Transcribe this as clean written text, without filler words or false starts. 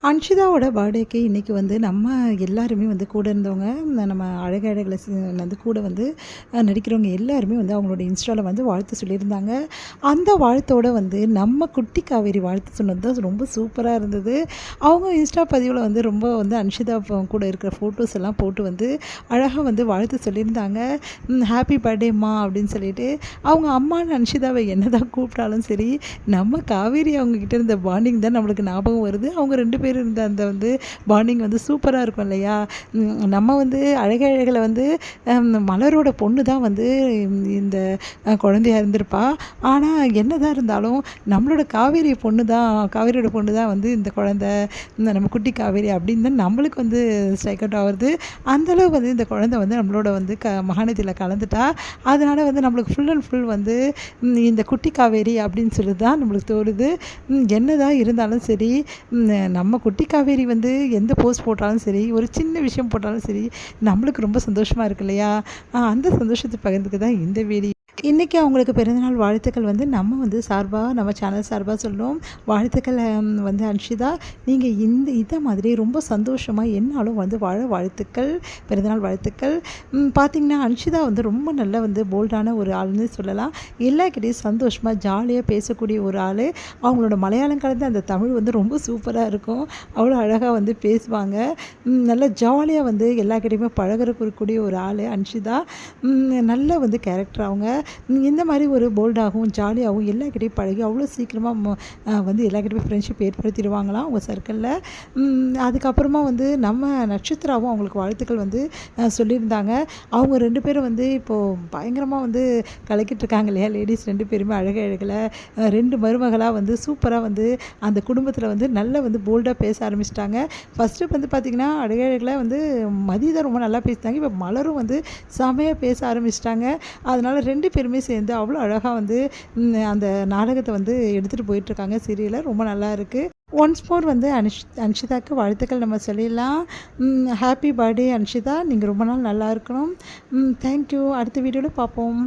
அன்ஷிதாவோட பர்த்டேக்கு இன்றைக்கி வந்து நம்ம எல்லாருமே வந்து கூட இருந்தவங்க, நம்ம அழகழகுல வந்து கூட வந்து நடிக்கிறவங்க எல்லாருமே வந்து அவங்களோட இன்ஸ்டாவில் வந்து வாழ்த்து சொல்லியிருந்தாங்க. அந்த வாழ்த்தோட வந்து நம்ம குட்டி காவேரி வாழ்த்து சொன்னது தான் ரொம்ப சூப்பராக இருந்தது. அவங்க இன்ஸ்டா பதிவில் வந்து ரொம்ப வந்து அன்ஷிதா கூட இருக்கிற ஃபோட்டோஸ் எல்லாம் போட்டு வந்து அழகாக வந்து வாழ்த்து சொல்லியிருந்தாங்க. ஹாப்பி பர்த்டேம்மா அப்படின்னு சொல்லிட்டு அவங்க அம்மான்னு அன்ஷிதாவை என்ன தான் கூப்பிட்டாலும் சரி, நம்ம காவேரி அவங்கக்கிட்ட இருந்த பாண்டிங் தான் நம்மளுக்கு ஞாபகம் வருது. அவங்க 2 பேர் இருந்த அந்த வந்து பாண்டிங் வந்து சூப்பராக இருக்கும் இல்லையா? நம்ம வந்து அழகழகில் வந்து மலரோட பொண்ணு தான் வந்து இந்த குழந்தையா இருந்திருப்பா. ஆனால் என்னதான் இருந்தாலும் நம்மளோட காவேரியோட பொண்ணு தான் வந்து இந்த குழந்தை, நம்ம குட்டி காவேரி அப்படின்னு தான் நம்மளுக்கு வந்து ஸ்ட்ரைக் அவுட் ஆகுது. அந்தளவு வந்து இந்த குழந்தை வந்து நம்மளோட வந்து மகாநதியில் கலந்துட்டா. அதனால் வந்து நம்மளுக்கு ஃபுல் அண்ட் ஃபுல் வந்து இந்த குட்டி காவேரி அப்படின்னு சொல்லி தான் நம்மளுக்கு தோணுது. என்னதான் இருந்தாலும் சரி, நம்ம குட்டி காவேரி வந்து எந்த போஸ்ட் போட்டாலும் சரி, ஒரு சின்ன விஷயம் போட்டாலும் சரி, நம்மளுக்கு ரொம்ப சந்தோஷமாக இருக்கு இல்லையா? அந்த சந்தோஷத்தை பகிர்ந்துக்க தான் இந்த வீடியோ. இன்றைக்கி அவங்களுக்கு பிறந்தநாள் வாழ்த்துக்கள் வந்து நம்ம வந்து நம்ம சேனல் சார்பாக சொல்கிறோம். வாழ்த்துக்கள் வந்து அன்ஷிதா, நீங்கள் இதை மாதிரி ரொம்ப சந்தோஷமாக என்னாலும் வந்து வாழ வாழ்த்துக்கள், பிறந்தநாள் வாழ்த்துக்கள். பார்த்திங்கன்னா அன்ஷிதா வந்து ரொம்ப நல்ல வந்து போல்டான ஒரு ஆள்னு சொல்லலாம். எல்லாக்கிட்டையும் சந்தோஷமாக ஜாலியாக பேசக்கூடிய ஒரு ஆள். அவங்களோட மலையாளம் கலந்து அந்த தமிழ் வந்து ரொம்ப சூப்பராக இருக்கும். அவ்வளோ அழகாக வந்து பேசுவாங்க. நல்லா ஜாலியாக வந்து எல்லாக்கிட்டையுமே பழகிறக்கூடிய ஒரு ஆள் அன்ஷிதா. நல்ல வந்து கேரக்டர் அவங்க. இந்த மாதிரி ஒரு போல்டாகவும் ஜாலியாகவும் எல்லாக்கிட்டையும் பழகி அவ்வளோ சீக்கிரமாக வந்து எல்லாக்கிட்டையுமே ஃப்ரெண்ட்ஷிப் ஏற்படுத்திடுவாங்களாம் அவங்க சர்க்கிளில். அதுக்கப்புறமா வந்து நம்ம நட்சத்திராவும் அவங்களுக்கு வாழ்த்துக்கள் வந்து சொல்லியிருந்தாங்க. அவங்க 2 பேரும் வந்து இப்போது பயங்கரமாக வந்து கலக்கிட்டு இருக்காங்க இல்லையா? லேடிஸ் 2 பேருமே அழகில் 2 மருமகளாக வந்து சூப்பராக வந்து அந்த குடும்பத்தில் வந்து நல்ல வந்து போல்டாக பேச ஆரம்பிச்சிட்டாங்க. ஃபஸ்ட்டு வந்து பார்த்திங்கன்னா அழகில் வந்து மதி தான் ரொம்ப நல்லா பேசிட்டாங்க. இப்போ மலரும் வந்து செமையாக பேச ஆரம்பிச்சிட்டாங்க. அதனால் 2 பேருமே சேர்ந்து அவ்வளோ அழகாக வந்து அந்த நாடகத்தை வந்து எடுத்துகிட்டு போயிட்டுருக்காங்க. சீரியலை ரொம்ப நல்லா இருக்குது. ஒன்ஸ் மோர் வந்து அன்ஷிதாவுக்கு வாழ்த்துக்கள் நம்ம சொல்லிடலாம். ஹாப்பி பர்த்டே அன்ஷிதா, நீங்கள் ரொம்ப நாள் நல்லா இருக்கணும். தேங்க்யூ. அடுத்த வீடியோவில் பார்ப்போம்.